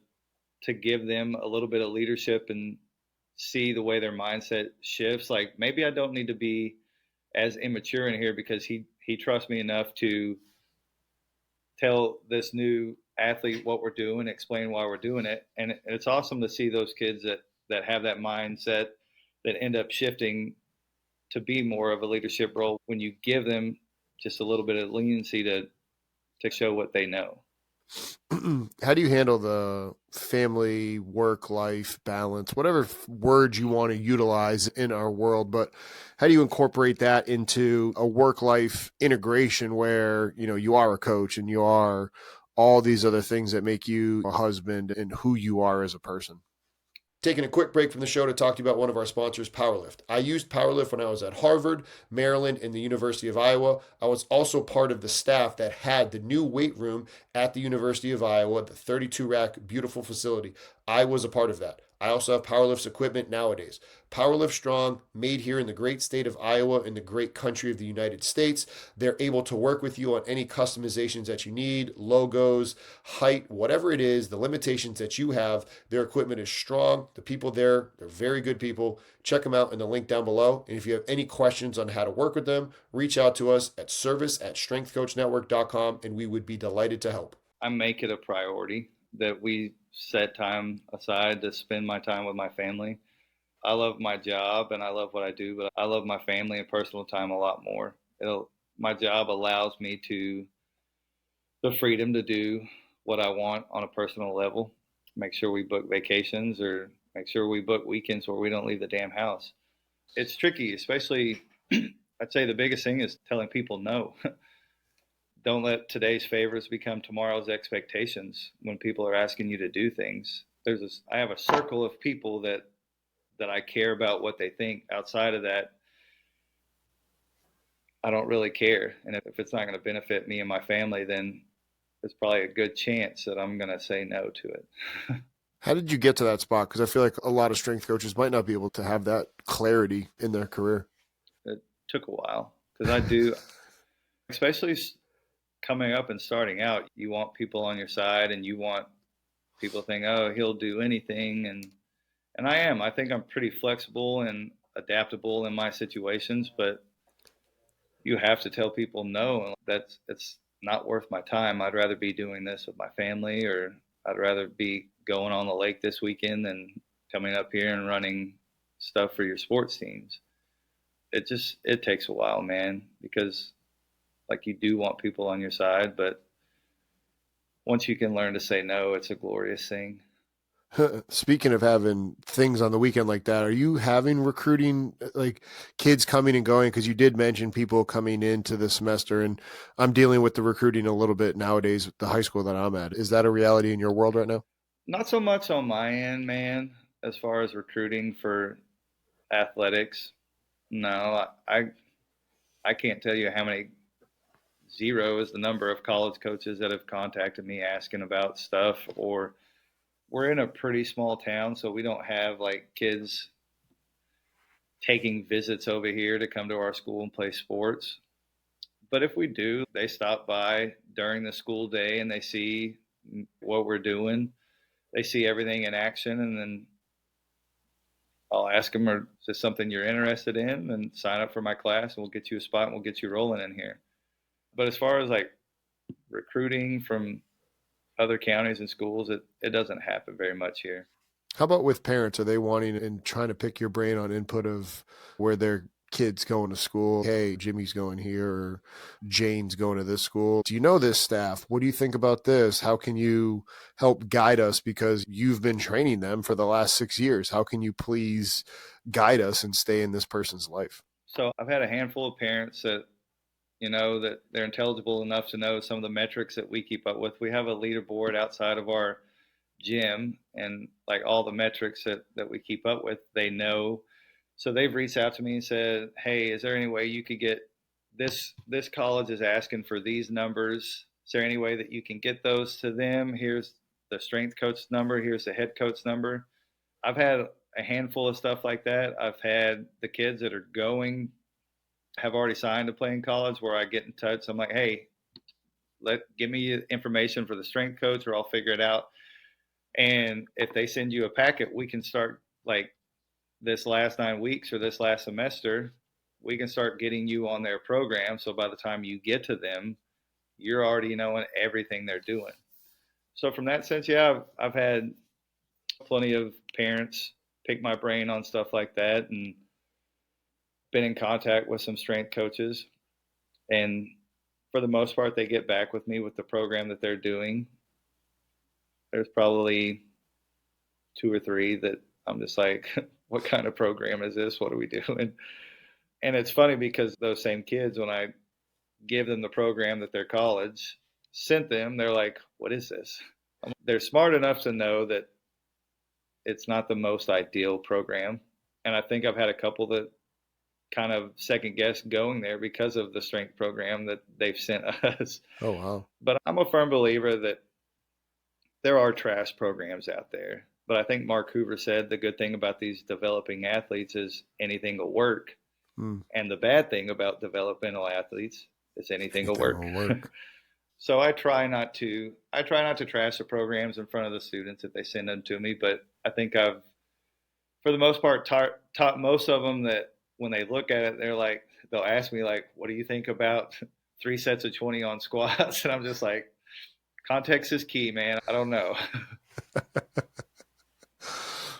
give them a little bit of leadership and see the way their mindset shifts. Like maybe I don't need to be as immature in here because he trusts me enough to tell this new athlete what we're doing, explain why we're doing it. And it's awesome to see those kids that have that mindset that end up shifting to be more of a leadership role when you give them just a little bit of leniency to show what they know. How do you handle the family work life balance, whatever word you want to utilize in our world, but how do you incorporate that into a work life integration where, you are a coach and you are all these other things that make you a husband and who you are as a person? Taking a quick break from the show to talk to you about one of our sponsors, Powerlift. I used Powerlift when I was at Harvard, Maryland, and the University of Iowa. I was also part of the staff that had the new weight room at the University of Iowa, the 32 rack, beautiful facility. I was a part of that. I also have Powerlift's equipment nowadays. Powerlift Strong, made here in the great state of Iowa in the great country of the United States. They're able to work with you on any customizations that you need, logos, height, whatever it is, the limitations that you have. Their equipment is strong. The people there, they're very good people. Check them out in the link down below. And if you have any questions on how to work with them, reach out to us at service@strengthcoachnetwork.com and we would be delighted to help. I make it a priority that we set time aside to spend my time with my family. I love my job and I love what I do, but I love my family and personal time a lot more. My job allows me the freedom to do what I want on a personal level. Make sure we book vacations or make sure we book weekends where we don't leave the damn house. It's tricky, especially I'd say the biggest thing is telling people no. Don't let today's favors become tomorrow's expectations when people are asking you to do things. I have a circle of people that I care about what they think. Outside of that, I don't really care. And if it's not going to benefit me and my family, then there's probably a good chance that I'm going to say no to it. How did you get to that spot? Because I feel like a lot of strength coaches might not be able to have that clarity in their career. It took a while because I do, especially coming up and starting out, you want people on your side and you want people to think, oh, he'll do anything. And I am. I think I'm pretty flexible and adaptable in my situations, but you have to tell people no. It's not worth my time. I'd rather be doing this with my family, or I'd rather be going on the lake this weekend than coming up here and running stuff for your sports teams. It takes a while, man, because like you do want people on your side, but once you can learn to say no, it's a glorious thing. Speaking of having things on the weekend like that, are you having recruiting, like kids coming and going? Because you did mention people coming into the semester, and I'm dealing with the recruiting a little bit nowadays with the high school that I'm at. Is that a reality in your world right now? Not so much on my end, man, as far as recruiting for athletics. No, I can't tell you how many. Zero is the number of college coaches that have contacted me asking about stuff. Or we're in a pretty small town, so we don't have like kids taking visits over here to come to our school and play sports. But if we do, they stop by during the school day and they see what we're doing. They see everything in action, and then I'll ask them, is this something you're interested in? And sign up for my class, and we'll get you a spot and we'll get you rolling in here. But as far as like recruiting from other counties and schools, it doesn't happen very much here. How about with parents? Are they wanting and trying to pick your brain on input of where their kids going to school? Hey, Jimmy's going here, or Jane's going to this school. Do you know this staff? What do you think about this? How can you help guide us? Because you've been training them for the last 6 years. How can you please guide us and stay in this person's life? So I've had a handful of parents that, that they're intelligible enough to know some of the metrics that we keep up with. We have a leaderboard outside of our gym, and like all the metrics that we keep up with, they know. So they've reached out to me and said, hey, is there any way you could get this college is asking for these numbers. Is there any way that you can get those to them? Here's the strength coach number. Here's the head coach number. I've had a handful of stuff like that. I've had the kids that are going have already signed to play in college where I get in touch. I'm like, hey, give me information for the strength coach or I'll figure it out. And if they send you a packet, we can start like this last 9 weeks or this last semester, we can start getting you on their program. So by the time you get to them, you're already knowing everything they're doing. So from that sense, yeah, I've had plenty of parents pick my brain on stuff like that and been in contact with some strength coaches. And for the most part, they get back with me with the program that they're doing. there's probably 2 or 3 that I'm just like, what kind of program is this? What are we doing? And it's funny because those same kids, when I give them the program that their college sent them, they're like, what is this? They're smart enough to know that it's not the most ideal program. And I think I've had a couple that kind of second guess going there because of the strength program that they've sent us. Oh, wow. But I'm a firm believer that there are trash programs out there. But I think Mark Hoover said the good thing about these developing athletes is anything will work. And the bad thing about developmental athletes is anything will work. So I try not to trash the programs in front of the students if they send them to me. But I think I've, for the most part, taught most of them that when they look at it, they'll ask me like, what do you think about 3 sets of 20 on squats? And I'm just like, context is key, man. I don't know.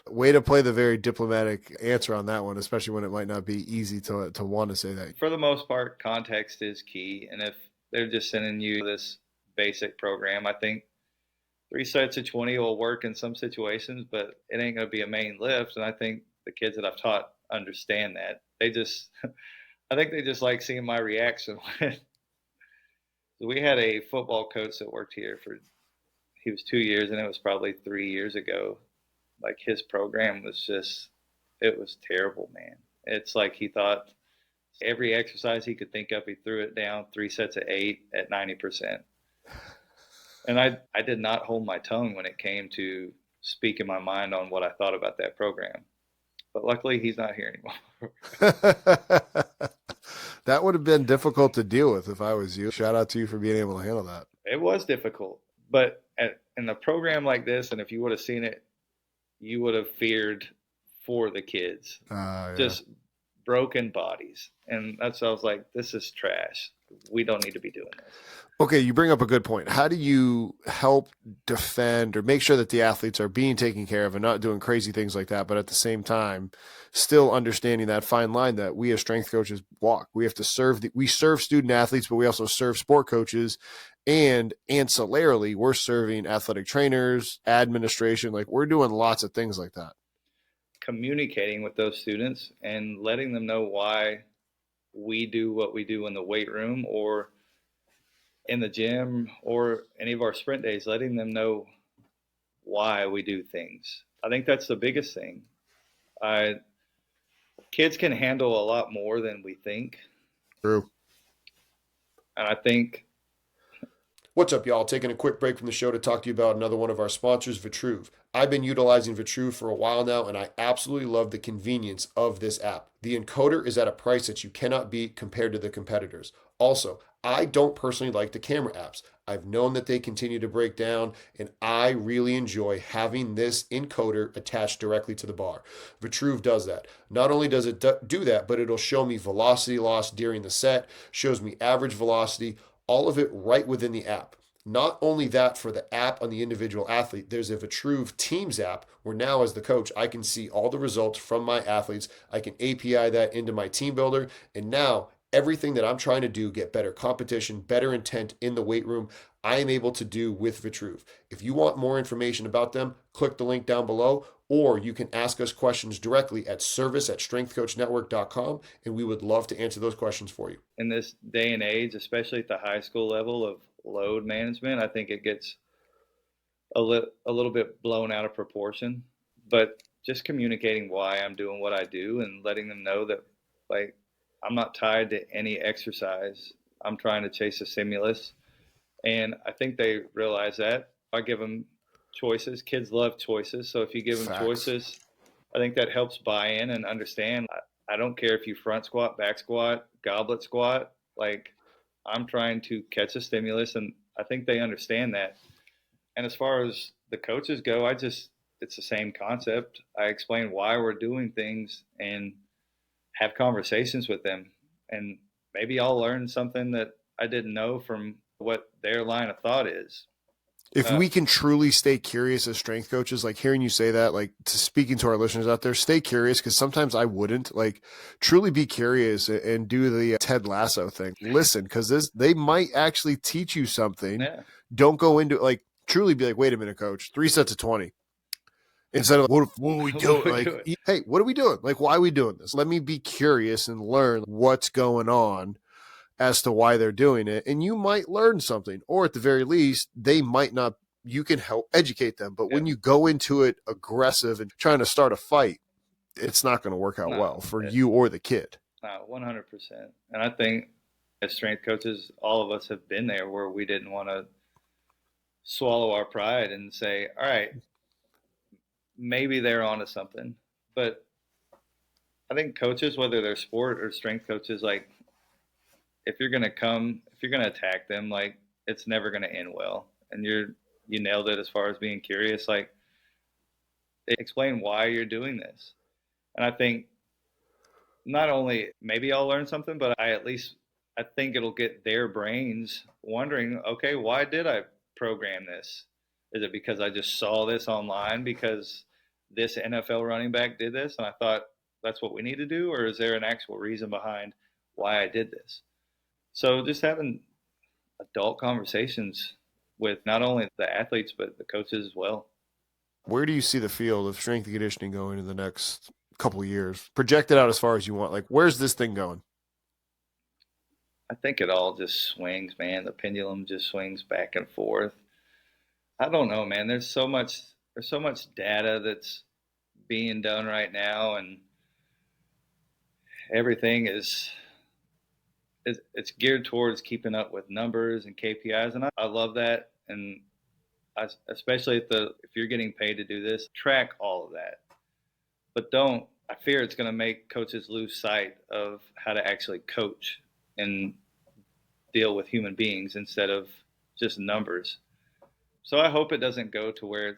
Way to play the very diplomatic answer on that one, especially when it might not be easy to want to say that. For the most part, context is key. And if they're just sending you this basic program, I think 3 sets of 20 will work in some situations, but it ain't going to be a main lift. And I think the kids that I've taught understand that. I think they just like seeing my reaction. We had a football coach that worked here he was 2 years, and it was probably 3 years ago. Like, his program was it was terrible, man. It's like he thought every exercise he could think of, he threw it down 3 sets of 8 at 90%. And I did not hold my tongue when it came to speaking my mind on what I thought about that program. But luckily, he's not here anymore. That would have been difficult to deal with if I was you. Shout out to you for being able to handle that. It was difficult. But in a program like this, and if you would have seen it, you would have feared for the kids. Just broken bodies. And that's why I was like, this is trash. We don't need to be doing this. Okay, you bring up a good point. How do you help defend or make sure that the athletes are being taken care of and not doing crazy things like that, but at the same time, still understanding that fine line that we as strength coaches walk? We have to we serve student athletes, but we also serve sport coaches, and ancillarily, we're serving athletic trainers, administration. Like, we're doing lots of things like that. Communicating with those students and letting them know why we do what we do in the weight room or in the gym or any of our sprint days, letting them know why we do things. I think that's the biggest thing. Kids can handle a lot more than we think. True. And I think... What's up, y'all? Taking a quick break from the show to talk to you about another one of our sponsors, Vitruve. I've been utilizing Vitruve for a while now, and I absolutely love the convenience of this app. The encoder is at a price that you cannot beat compared to the competitors. Also, I don't personally like the camera apps. I've known that they continue to break down, and I really enjoy having this encoder attached directly to the bar. Vitruve does that. Not only does it do that, but it'll show me velocity loss during the set, shows me average velocity, all of it right within the app. Not only that, for the app on the individual athlete, there's a Vitruve Teams app where now as the coach, I can see all the results from my athletes. I can API that into my TeamBuildr, and now everything that I'm trying to do, get better competition, better intent in the weight room, I am able to do with Vitruve. If you want more information about them, click the link down below, or you can ask us questions directly at service@strengthcoachnetwork.com, and we would love to answer those questions for you. In this day and age, especially at the high school level of load management, I think it gets a little bit blown out of proportion. But just communicating why I'm doing what I do and letting them know that, like, I'm not tied to any exercise. I'm trying to chase a stimulus. And I think they realize that. I give them choices. Kids love choices. So if you give them choices, I think that helps buy in and understand. I don't care if you front squat, back squat, goblet squat. Like, I'm trying to catch a stimulus, and I think they understand that. And as far as the coaches go, it's the same concept. I explain why we're doing things and have conversations with them, and maybe I'll learn something that I didn't know from what their line of thought is. If we can truly stay curious as strength coaches, like hearing you say that, like speaking to our listeners out there, stay curious, because sometimes I wouldn't. Like, truly be curious and do the Ted Lasso thing. Listen, because they might actually teach you something. Yeah. Don't go into it. Like, truly be like, wait a minute, coach, 3 sets of 20. Instead of, what are we doing? Like, hey, what are we doing? Like, why are we doing this? Let me be curious and learn what's going on as to why they're doing it. And you might learn something, or at the very least, they might not. You can help educate them. But when you go into it aggressive and trying to start a fight, it's not going to work out well for you or the kid. 100%. And I think as strength coaches, all of us have been there where we didn't want to swallow our pride and say, all right, maybe they're onto something. But I think coaches, whether they're sport or strength coaches, like if you're going to attack them, like it's never going to end well. And you nailed it as far as being curious, like explain why you're doing this. And I think not only maybe I'll learn something, but I think it'll get their brains wondering, okay, why did I program this? Is it because I just saw this online because this NFL running back did this and I thought that's what we need to do? Or is there an actual reason behind why I did this? So just having adult conversations with not only the athletes, but the coaches as well. Where do you see the field of strength and conditioning going in the next couple of years? Project it out as far as you want. Like, where's this thing going? I think it all just swings, man. The pendulum just swings back and forth. I don't know, man. There's so much data that's being done right now, and everything is it's geared towards keeping up with numbers and KPIs, and I love that. And especially if you're getting paid to do this, track all of that. But I fear it's going to make coaches lose sight of how to actually coach and deal with human beings instead of just numbers. So I hope it doesn't go to where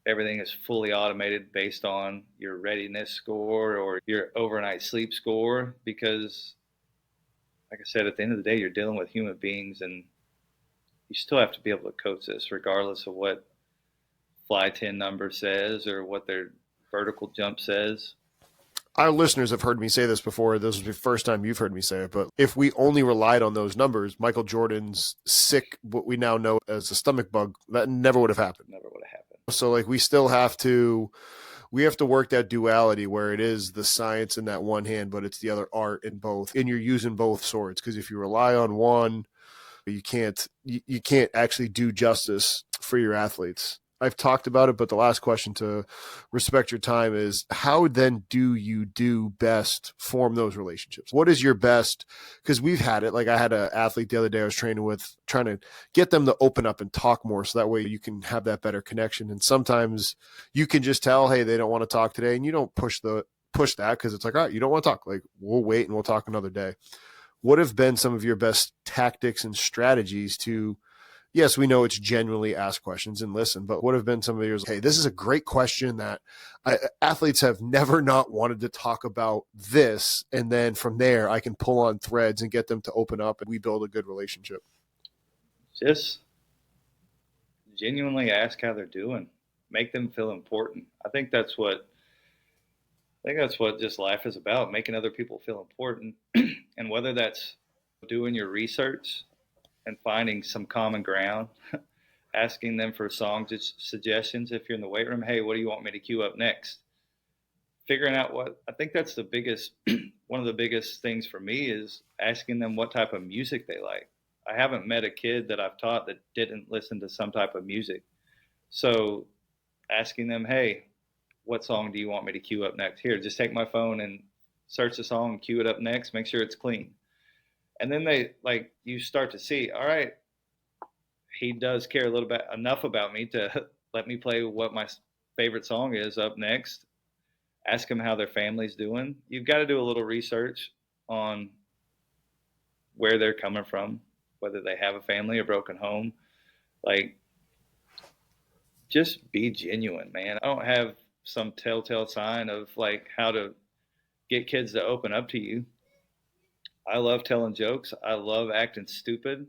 everything is fully automated based on your readiness score or your overnight sleep score, because like I said, at the end of the day, you're dealing with human beings and you still have to be able to coach this regardless of what fly 10 number says or what their vertical jump says. Our listeners have heard me say this before. This is the first time you've heard me say it, but if we only relied on those numbers, Michael Jordan's sick, what we now know as a stomach bug, that never would have happened. Never would have happened. So like we have to work that duality where it is the science in that one hand, but it's the other art in both. And you're using both swords, because if you rely on one, you can't actually do justice for your athletes. I've talked about it, but the last question to respect your time is, how then do you do best form those relationships? What is your best? Because we've had it. Like I had an athlete the other day I was training with, trying to get them to open up and talk more, so that way you can have that better connection. And sometimes you can just tell, hey, they don't want to talk today, and you don't push that, because it's like, all right, you don't want to talk. Like, we'll wait and we'll talk another day. What have been some of your best tactics and strategies to, yes, we know it's genuinely ask questions and listen, but what have been some of yours? Hey, this is a great question that athletes have never not wanted to talk about this. And then from there, I can pull on threads and get them to open up and we build a good relationship. Just genuinely ask how they're doing. Make them feel important. I think that's what just life is about, making other people feel important. And whether that's doing your research and finding some common ground, asking them for song suggestions if you're in the weight room. Hey, what do you want me to cue up next? Figuring out I think that's the biggest, one of the biggest things for me is asking them what type of music they like. I haven't met a kid that I've taught that didn't listen to some type of music. So asking them, hey, what song do you want me to cue up next? Here, just take my phone and search the song and cue it up next. Make sure it's clean. And then you start to see, all right, he does care a little bit enough about me to let me play what my favorite song is up next. Ask them how their family's doing. You've got to do a little research on where they're coming from, whether they have a family, a broken home. Like, just be genuine, man. I don't have some telltale sign of like how to get kids to open up to you. I love telling jokes. I love acting stupid.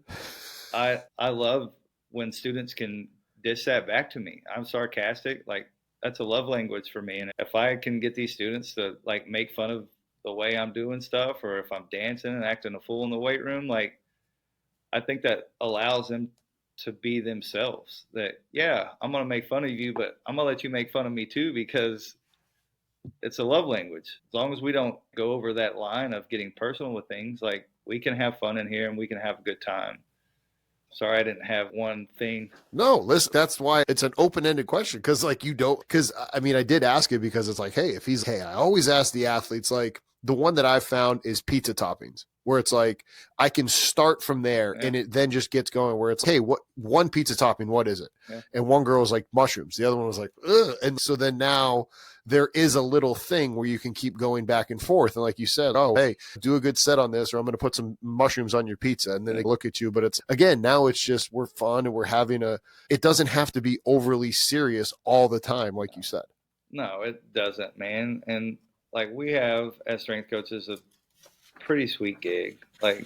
I love when students can dish that back to me. I'm sarcastic. Like, that's a love language for me. And if I can get these students to like make fun of the way I'm doing stuff, or if I'm dancing and acting a fool in the weight room, like, I think that allows them to be themselves. That, yeah, I'm going to make fun of you, but I'm going to let you make fun of me too, because it's a love language. As long as we don't go over that line of getting personal with things, like, we can have fun in here and we can have a good time. Sorry, I didn't have one thing. No, listen, that's why it's an open-ended question. Cause like cause I mean, I did ask it because it's like, hey, I always ask the athletes, like, the one that I've found is pizza toppings, where it's like, I can start from there and it then just gets going where it's, hey, what one pizza topping, what is it? Yeah. And one girl was like mushrooms. The other one was like, ugh. And so then now there is a little thing where you can keep going back and forth. And like you said, oh, hey, do a good set on this, or I'm going to put some mushrooms on your pizza. And then they look at you, but it's, again, now it's just, we're fun and we're having it doesn't have to be overly serious all the time, like you said. No, it doesn't, man. And like, we have, as strength coaches, a pretty sweet gig. Like,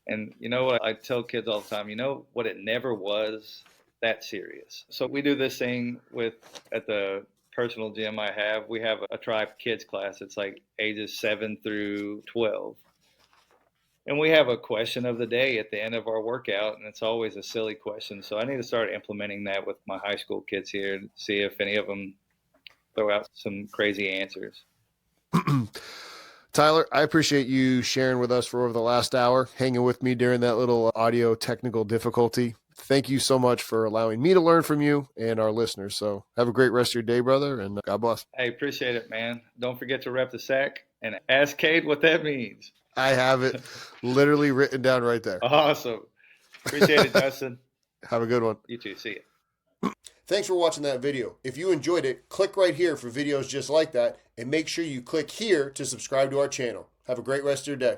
and you know what I tell kids all the time, you know what, it never was that serious. So we do this thing at the personal gym I have. We have a tribe kids class. It's like ages 7 through 12. And we have a question of the day at the end of our workout, and it's always a silly question. So I need to start implementing that with my high school kids here to see if any of them throw out some crazy answers. Tyler, I appreciate you sharing with us for over the last hour, hanging with me during that little audio technical difficulty. Thank you so much for allowing me to learn from you and our listeners. So have a great rest of your day, brother, and God bless. I appreciate it, man. Don't forget to rep the sack and ask Cade what that means. I have it literally written down right there. Awesome. Appreciate it, Justin. Have a good one. You too. See ya. Thanks for watching that video. If you enjoyed it, click right here for videos just like that, and make sure you click here to subscribe to our channel. Have a great rest of your day.